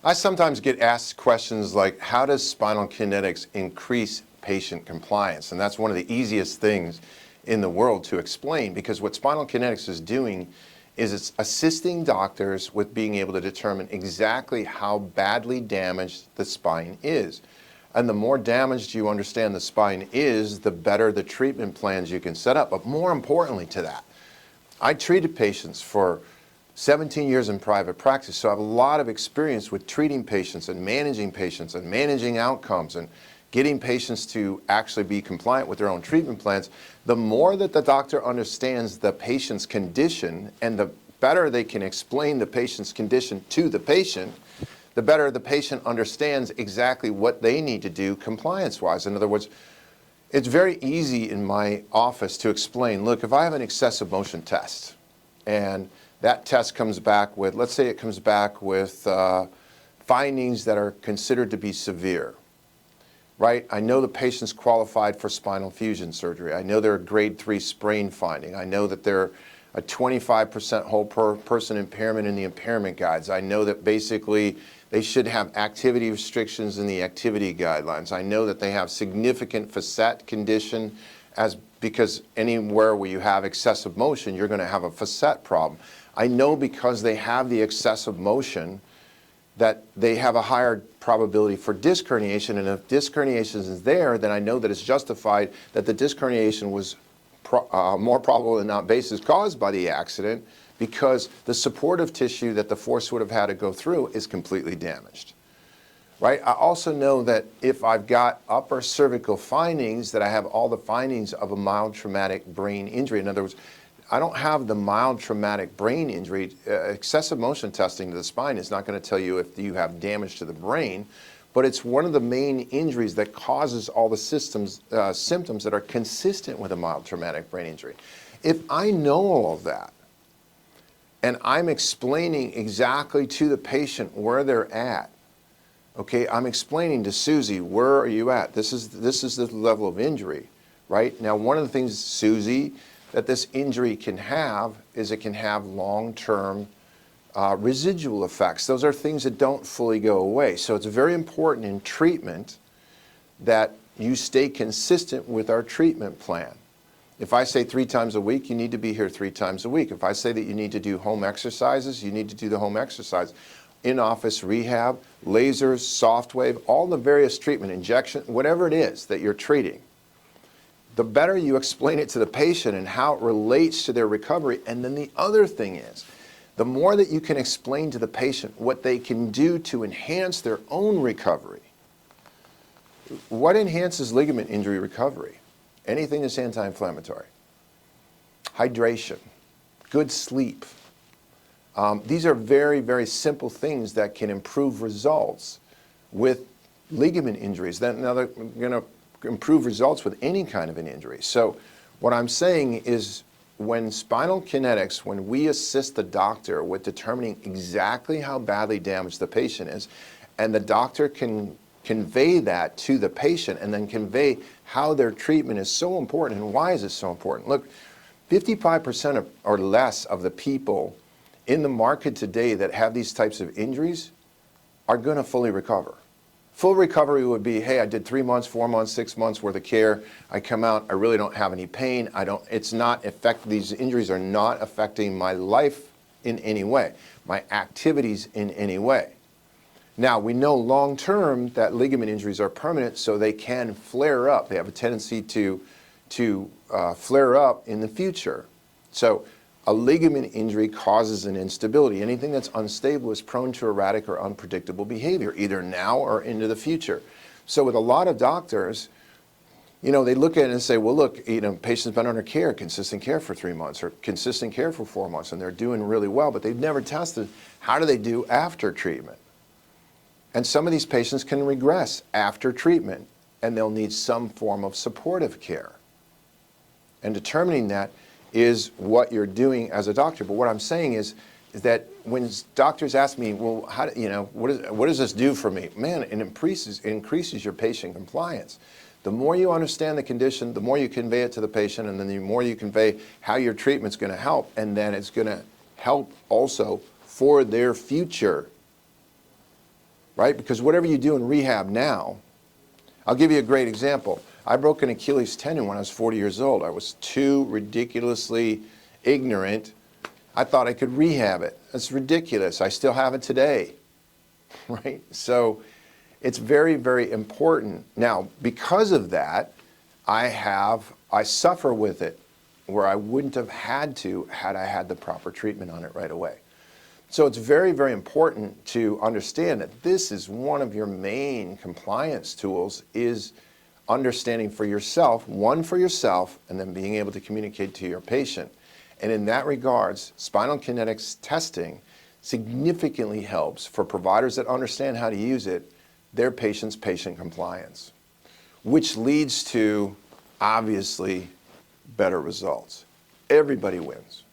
I sometimes get asked questions like, how does spinal kinetics increase patient compliance? And that's one of the easiest things in the world to explain, because what spinal kinetics is doing is it's assisting doctors with being able to determine exactly how badly damaged the spine is. And the more damaged you understand the spine is, the better the treatment plans you can set up. But more importantly to that, I treated patients for 17 years in private practice, so I have a lot of experience with treating patients and managing outcomes and getting patients to actually be compliant with their own treatment plans. The more that the doctor understands the patient's condition and the better they can explain the patient's condition to the patient, the better the patient understands exactly what they need to do compliance-wise. In other words, it's very easy in my office to explain, look, if I have an excessive motion test and that test comes back with, let's say it comes back with findings that are considered to be severe, right? I know the patient's qualified for spinal fusion surgery. I know they're a grade 3 sprain finding. I know that they're a 25% whole person impairment in the impairment guides. I know that basically they should have activity restrictions in the activity guidelines. I know that they have significant facet condition, because anywhere where you have excessive motion, you're going to have a facet problem. I know because they have the excessive motion that they have a higher probability for disc herniation, and if disc herniation is there, then I know that it's justified that the disc herniation was more probable than not basis caused by the accident, because the supportive tissue that the force would have had to go through is completely damaged. Right? I also know that if I've got upper cervical findings, that I have all the findings of a mild traumatic brain injury. In other words, I don't have the mild traumatic brain injury. Excessive motion testing to the spine is not going to tell you if you have damage to the brain, but it's one of the main injuries that causes all the symptoms that are consistent with a mild traumatic brain injury. If I know all of that, and I'm explaining exactly to the patient where they're at, okay, I'm explaining to Susie, where are you at? This is the level of injury, right? Now, one of the things, Susie, that this injury can have is it can have long-term residual effects. Those are things that don't fully go away. So it's very important in treatment that you stay consistent with our treatment plan. If I say 3 times a week, you need to be here 3 times a week. If I say that you need to do home exercises, you need to do the home exercise. In-office rehab, lasers, soft wave, all the various treatment, injection, whatever it is that you're treating, the better you explain it to the patient and how it relates to their recovery. And then the other thing is, the more that you can explain to the patient what they can do to enhance their own recovery. What enhances ligament injury recovery? Anything that's anti-inflammatory. Hydration, good sleep. These are very, very simple things that can improve results with ligament injuries. Now they're going to improve results with any kind of an injury. So what I'm saying is, when spinal kinetics, when we assist the doctor with determining exactly how badly damaged the patient is, and the doctor can convey that to the patient and then convey how their treatment is so important and why is it so important. Look, 55% or less of the people in the market today that have these types of injuries are going to fully recover. Full recovery would be, hey, I did 3 months, 4 months, 6 months worth of care. I come out, I really don't have any pain. These injuries are not affecting my life in any way, my activities in any way. Now, we know long-term that ligament injuries are permanent, so they can flare up. They have a tendency to flare up in the future. So a ligament injury causes an instability. Anything that's unstable is prone to erratic or unpredictable behavior, either now or into the future. So with a lot of doctors, they look at it and say, well, look, patient's been under care, consistent care for 3 months or consistent care for 4 months, and they're doing really well, but they've never tested how do they do after treatment. And some of these patients can regress after treatment, and they'll need some form of supportive care. And determining that is what you're doing as a doctor. But what I'm saying is that when doctors ask me, well, what does this do for me? Man, it increases your patient compliance. The more you understand the condition, the more you convey it to the patient, and then the more you convey how your treatment's going to help, and then it's going to help also for their future right? Because whatever you do in rehab now, I'll give you a great example. I broke an Achilles tendon when I was 40 years old. I was too ridiculously ignorant. I thought I could rehab it. That's ridiculous. I still have it today, right? So it's very, very important. Now, because of that, I suffer with it where I wouldn't have had to had I had the proper treatment on it right away. So it's very, very important to understand that this is one of your main compliance tools, is understanding for yourself, one for yourself, and then being able to communicate to your patient. And in that regards, spinal kinetics testing significantly helps for providers that understand how to use it, their patient's patient compliance, which leads to, obviously, better results. Everybody wins.